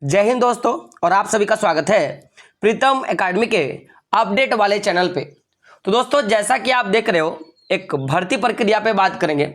जय हिंद दोस्तों, और आप सभी का स्वागत है प्रीतम एकेडमी के अपडेट वाले चैनल पे। तो दोस्तों, जैसा कि आप देख रहे हो, एक भर्ती प्रक्रिया पे बात करेंगे।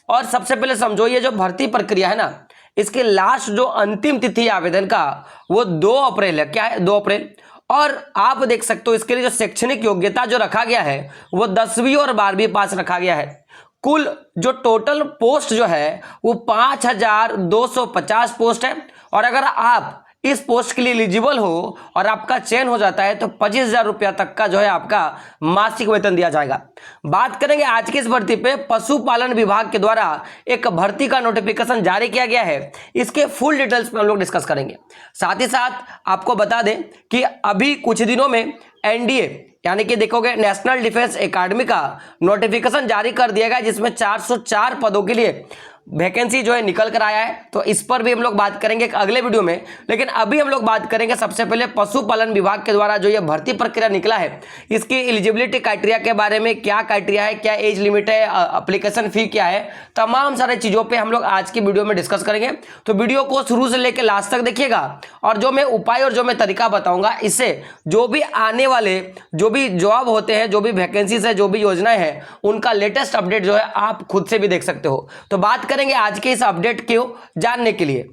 और सबसे पहले समझो, ये जो भर्ती प्रक्रिया है ना, इसकी लास्ट जो अंतिम तिथि है आवेदन का, वो 2 अप्रैल है। क्या है? 2 अप्रैल। और आप देख सकते हो, इसके लिए जो शैक्षणिक योग्यता जो रखा गया है वो 10वीं और 12वीं पास रखा गया है। कुल जो टोटल पोस्ट जो है वो 5250 पोस्ट है। और अगर आप इस पोस्ट के लिए एलिजिबल हो और आपका चयन हो जाता है तो 25,000 रुपया तक का जो है आपका मासिक वेतन दिया जाएगा। बात करेंगे आज की इस भर्ती पे, पशुपालन विभाग के द्वारा एक भर्ती का नोटिफिकेशन जारी किया गया है। इसके फुल डिटेल्स पे हम लोग डिस्कस करेंगे। साथ ही साथ आपको बता दें कि अभी कुछ दिनों में एनडीए यानी कि देखोगे नेशनल डिफेंस एकेडमी का नोटिफिकेशन जारी कर दिया गया, जिसमें 404 पदों के लिए वैकेंसी जो है निकल कर आया है। तो इस पर भी हम लोग बात करेंगे एक अगले वीडियो में। लेकिन अभी हम लोग बात करेंगे सबसे पहले पशुपालन विभाग के द्वारा जो ये भर्ती प्रक्रिया निकला है, इसकी एलिजिबिलिटी क्राइटेरिया के बारे में। क्या क्राइटेरिया है, क्या एज लिमिट है, एप्लीकेशन फी क्या है, तमाम सारे चीज़ों पर हम लोग आज की वीडियो में डिस्कस करेंगे। तो वीडियो को शुरू से लेकर लास्ट तक देखिएगा। और जो मैं उपाय और जो मैं तरीका बताऊंगा, इससे जो भी आने वाले जो भी जॉब होते हैं, जो भी वैकेंसीज है, जो भी योजनाएं हैं, उनका लेटेस्ट अपडेट जो है आप खुद से भी देख सकते हो। तो बात करेंगे आज के इस अपडेट को जानने के लिए।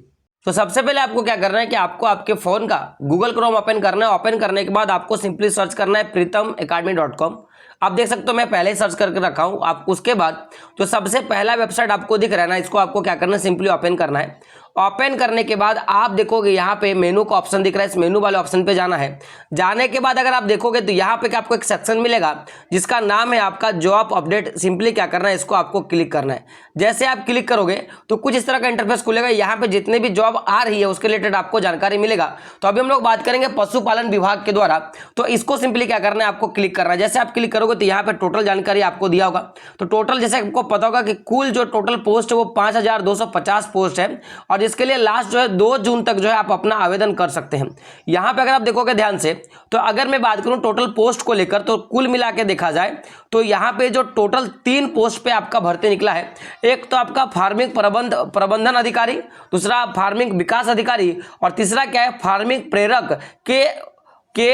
तो सबसे पहले आपको क्या करना है कि आपको आपके फोन का गूगल क्रोम ओपन करना है। ओपन करने के बाद आपको सिंपली सर्च करना है pritamacademy.com। आप देख सकते हो मैं पहले ही सर्च करके रखा हूं। आप उसके बाद जो सबसे पहला वेबसाइट आपको दिख रहा है ना, इसको आपको क्या करना है, सिंपली ओपन करना है। ओपन करने के बाद आप देखोगे यहाँ पे मेनू का ऑप्शन दिख रहा है, इस मेनू वाले ऑप्शन पे जाना है। जाने के बाद अगर आप देखोगे तो यहाँ पे आपको एक सेक्शन मिलेगा जिसका नाम है आपका जॉब अपडेट। सिंपली क्या करना है, इसको आपको क्लिक करना है। जैसे आप क्लिक करोगे तो कुछ इस तरह का इंटरफेस खुलेगा। यहाँ पे जितने भी जॉब आ रही है उसके रिलेटेड आपको जानकारी मिलेगा। तो अभी हम लोग बात करेंगे पशुपालन विभाग के द्वारा। तो इसको सिंपली क्या करना है, आपको क्लिक करना है। जैसे आप क्लिक करोगे तो यहाँ पे टोटल जानकारी आपको दिया होगा। तो टोटल जैसे आपको पता होगा कि कुल जो टोटल पोस्ट है वो 5250 पोस्ट है। और इसके लिए लास्ट जो है 2 जून तक जो है आप अपना आवेदन कर सकते हैं। यहाँ पे अगर आप देखोगे ध्यान से, तो अगर मैं बात करूं टोटल पोस्ट को लेकर, तो कुल मिला के देखा जाए तो यहाँ पे जो टोटल 3 पोस्ट पे आपका भर्ती निकला है। एक तो आपका फार्मिंग प्रबंधन अधिकारी, दूसरा फार्मिंग विकास अधिकारी, और तीसरा क्या है, फार्मिंग प्रेरक के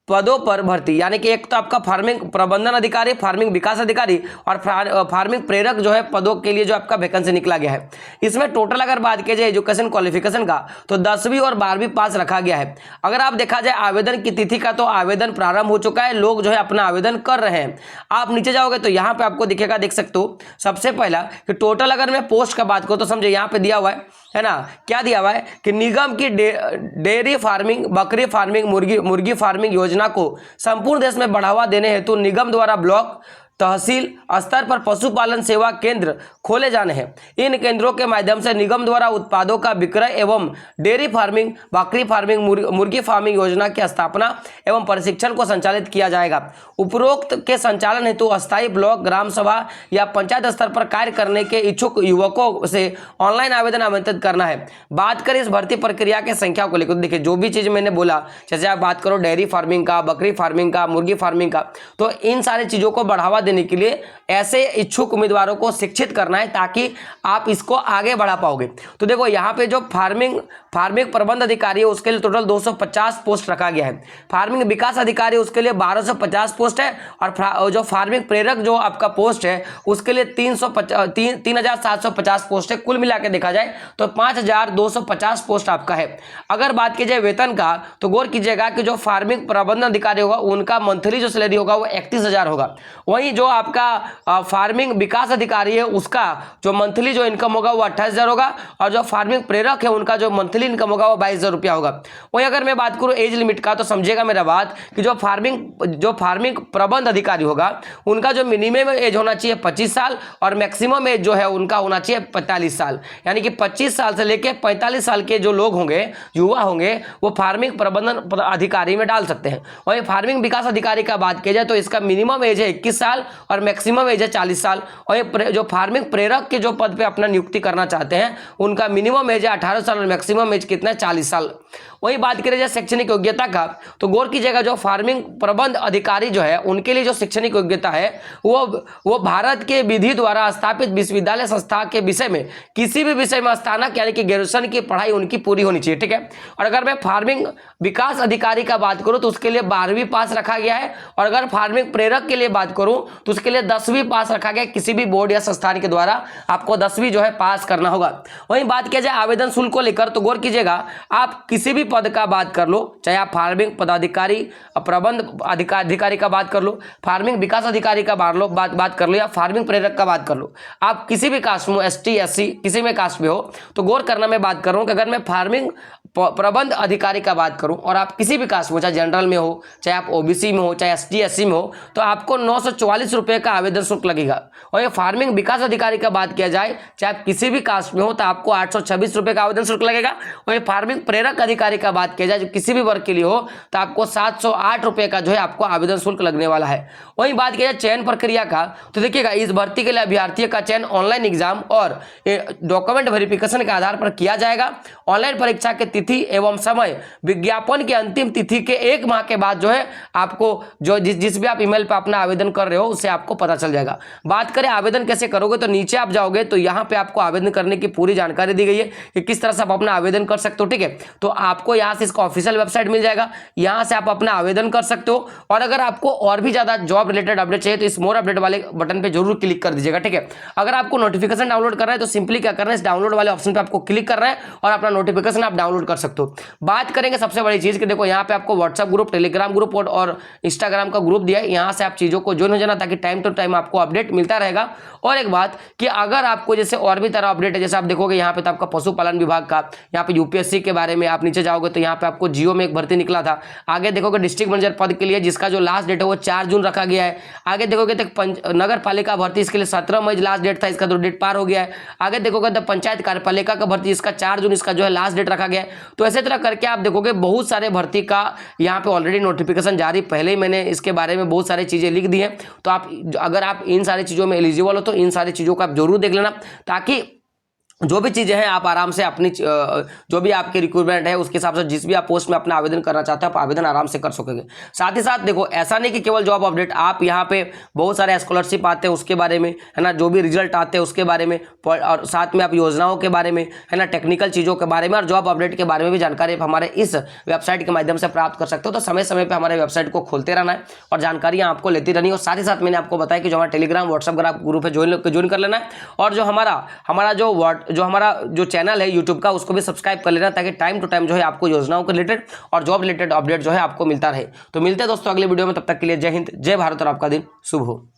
पदों पर भर्ती। यानी कि एक तो आपका फार्मिंग प्रबंधन अधिकारी, फार्मिंग विकास अधिकारी और फार्मिंग प्रेरक जो है पदों के लिए जो आपका वैकेंसी निकला गया है। इसमें टोटल अगर बात की जाए एजुकेशन क्वालिफिकेशन का, तो 10वीं और 12वीं पास रखा गया है। अगर आप देखा जाए आवेदन की तिथि का, तो आवेदन प्रारंभ हो चुका है, लोग जो है अपना आवेदन कर रहे हैं। आप नीचे जाओगे तो यहाँ पे आपको दिखेगा, देख सकते हो सबसे पहला कि टोटल अगर मैं पोस्ट का बात करूँ तो समझे यहाँ पे दिया हुआ है ना, क्या दिया हुआ है कि निगम की डेयरी फार्मिंग, बकरी फार्मिंग, मुर्गी फार्मिंग योजना को संपूर्ण देश में बढ़ावा देने हेतु निगम द्वारा ब्लॉक तहसील स्तर पर पशुपालन सेवा केंद्र खोले जाने हैं। इन केंद्रों के माध्यम से निगम द्वारा उत्पादों का विक्रय एवं डेयरी फार्मिंग, बकरी फार्मिंग, मुर्गी फार्मिंग योजना की स्थापना एवं प्रशिक्षण को संचालित किया जाएगा। उपरोक्त के संचालन हेतु अस्थायी ब्लॉक, ग्राम सभा या पंचायत स्तर पर कार्य करने के इच्छुक युवकों से ऑनलाइन आवेदन आमंत्रित करना है। बात करें इस भर्ती प्रक्रिया के संख्या को लेकर, देखिए जो भी चीज मैंने बोला, जैसे आप बात करो डेयरी फार्मिंग का, बकरी फार्मिंग का, मुर्गी फार्मिंग का, तो इन सारी चीजों को बढ़ावा देने के लिए ऐसे इच्छुक उम्मीदवारों को शिक्षित करना है ताकि आप इसको आगे बढ़ा पाओगे। तो देखो यहाँ पे जो फार्मिंग प्रबंध अधिकारी है उसके लिए टोटल 250 पोस्ट रखा गया है। फार्मिंग विकास अधिकारी उसके लिए 1250 पोस्ट है। और जो फार्मिंग प्रेरक जो आपका पोस्ट है उसके लिए 3750 पोस्ट है। कुल मिला के देखा जाए तो 5250 पोस्ट आपका है। अगर बात की जाए वेतन का, तो गौर कीजिएगा कि जो फार्मिंग प्रबंधन अधिकारी होगा उनका मंथली जो सैलरी होगा वो 31,000 होगा। वहीं जो आपका फार्मिंग विकास अधिकारी है उसका जो मंथली जो इनकम होगा वो 28,000 होगा। और जो फार्मिंग प्रेरक है उनका जो मंथली इनकम होगा वो 22,000 रुपया होगा। वहीं अगर मैं बात करूं एज लिमिट का, तो समझिएगा मेरा बात कि जो फार्मिंग प्रबंध अधिकारी होगा उनका जो मिनिमम एज होना चाहिए 25 साल और मैक्सिमम एज जो है उनका होना चाहिए 45 साल। यानी कि 25 साल से लेकर 45 साल के जो लोग होंगे, युवा होंगे, वो फार्मिंग प्रबंधन अधिकारी में डाल सकते हैं। वहीं फार्मिंग विकास अधिकारी का बात की जाए तो इसका मिनिमम एज है 21 साल साल और मैक्सिमम एज है 40 साल। और ये जो फार्मिंग प्रेरक के जो पद पे अपना नियुक्ति करना चाहते हैं उनका मिनिमम एज है 18 साल और मैक्सिमम एज कितना है 40 साल। वही बात करें जाए शैक्षणिक योग्यता का, तो गौर कीजिएगा जो फार्मिंग प्रबंध अधिकारी जो है उनके लिए जो शैक्षणिक योग्यता है वो भारत के विधि द्वारा स्थापित विश्वविद्यालय संस्था के विषय में किसी भी विषय में स्नातक यानी कि ग्रेजुएशन की पढ़ाई उनकी पूरी होनी चाहिए, ठीक है। और अगर मैं फार्मिंग विकास अधिकारी का बात करूं तो उसके लिए 12वीं पास रखा गया है। और अगर फार्मिंग प्रेरक के लिए बात करूं तो उसके लिए 10वीं पास रखा गया है। किसी भी बोर्ड या संस्थान के द्वारा आपको 10वीं जो है पास करना होगा। वहीं बात किया जाए आवेदन शुल्क को लेकर, तो गौर कीजिएगा आप किसी भी पद का बात कर लो, चाहे आप फार्मिंग पदाधिकारी, प्रबंध अधिकारी का बात कर लो, फार्मिंग विकास अधिकारी का बात कर लो या फार्मिंग प्रेरक का बात कर लो, आप किसी भी कास्ट में, ST SC किसी में कास्ट में हो, तो गौर करना मैं बात कर रहा हूं कि अगर मैं फार्मिंग प्रबंध अधिकारी का बात करूं और आप किसी भी कास्ट में, चाहे जनरल में हो, चाहे आप OBC में हो, चाहे ST SC में हो, तो आपको 944 रुपये का आवेदन शुल्क लगेगा। और ये फार्मिंग विकास अधिकारी का बात किया जाए, चाहे आप किसी भी कास्ट में हो, तो आपको 826 रुपये का आवेदन शुल्क लगेगा। और ये फार्मिंग प्रेरक अधिकारी का बात किया जाए जो किसी भी वर्ग के लिए हो, तो आपको 708 रुपये का जो है आपको आवेदन शुल्क लगने वाला है। वहीं बात किया जाए चयन प्रक्रिया का, तो देखिएगा इस भर्ती के लिए अभ्यर्थियों का चयन ऑनलाइन एग्जाम और डॉक्यूमेंट वेरिफिकेशन के आधार पर किया जाएगा। ऑनलाइन परीक्षा के तिथि एवं समय विज्ञापन की अंतिम तिथि के 1 माह के बाद जो है आपको जो जिस भी आप ईमेल पर अपना आवेदन कर रहे हो उससे आपको पता चल जाएगा। बात करें आवेदन कैसे करोगे, तो नीचे आप जाओगे तो यहाँ पे आपको आवेदन करने की पूरी जानकारी दी गई है कि किस तरह से आप अपना आवेदन कर सकते हो, ठीक है। तो आपको यहाँ से इसका ऑफिशियल वेबसाइट मिल जाएगा, यहाँ से आप अपना आवेदन कर सकते हो। और अगर आपको और भी ज्यादा जॉब रिलेटेड अपडेट चाहिए तो इस मोर अपडेट वाले बटन पे जरूर क्लिक कर दीजिएगा, ठीक है। अगर आपको नोटिफिकेशन डाउनलोड करना है तो सिंपली क्या करना है, इस डाउनलोड वाले ऑप्शन पे आपको क्लिक करना है और अपना नोटिफिकेशन आप डाउनलोड कर सकते हो। बात करेंगे सबसे बड़ी चीज कि देखो यहाँ पे आपको व्हाट्सएप ग्रुप, टेलीग्राम ग्रुप और इंस्टाग्राम का ग्रुप दिया है, यहाँ से आप चीजों को ज्वाइन हो जाना ताकि टाइम टू टाइम आपको अपडेट मिलता रहेगा। और एक बात कि अगर आपको जैसे और भी तरह अपडेट है, जैसे आप देखोगे यहाँ पे तो आपका पशुपालन विभाग का, यहाँ पे UPSC के बारे में, आप नीचे जाओगे तो यहाँ पे आपको जियो में एक भर्ती निकला था। आगे देखोगे डिस्ट्रिक्ट मैनेजर पद के लिए जिसका जो लास्ट डेट है वो 4 जून रखा गया है। आगे देखोगे तो नगर पालिका भर्ती, इसके लिए 17 मई लास्ट डेट था, इसका तो डेट पार हो गया है। आगे देखोगे तो पंचायत कार्यपालिका का भर्ती, इसका 4 जून इसका जो है लास्ट डेट रखा गया है। तो ऐसे तरह करके आप देखोगे बहुत सारे भर्ती का यहाँ पे ऑलरेडी नोटिफिकेशन जारी, पहले ही मैंने इसके बारे में बहुत सारी चीजें लिख दी हैं। तो आप अगर आप इन सारी चीजों में एलिजिबल हो तो इन सारी चीजों को आप जरूर देख लेना ताकि जो भी चीजें हैं आप आराम से अपनी जो भी आपकी रिक्रूटमेंट है उसके हिसाब से जिस भी आप पोस्ट में अपना आवेदन करना चाहते हो आप आवेदन आराम से कर सकोगे। साथ ही साथ देखो ऐसा नहीं कि केवल जॉब अपडेट, आप यहाँ पे बहुत सारे स्कॉलरशिप आते हैं उसके बारे में, है ना, जो भी रिजल्ट आते हैं उसके बारे में, और साथ में आप योजनाओं के बारे में, है ना, टेक्निकल चीज़ों के बारे में और जॉब अपडेट के बारे में भी जानकारी आप हमारे इस वेबसाइट के माध्यम से प्राप्त कर सकते हो। तो समय समय पर हमारे वेबसाइट को खोलते रहना है और जानकारियाँ आपको लेती रहनी है। और साथ ही साथ मैंने आपको बताया कि जो हमारा टेलीग्राम व्हाट्सएप ग्रुप है ज्वाइन कर लेना है और जो हमारा जो चैनल है यूट्यूब का उसको भी सब्सक्राइब कर लेना ताकि टाइम टू टाइम जो है आपको योजनाओं के रिलेटेड और जॉब रिलेटेड अपडेट जो है आपको मिलता रहे। तो मिलते हैं दोस्तों अगले वीडियो में, तब तक के लिए जय हिंद, जय भारत और आपका दिन शुभ हो।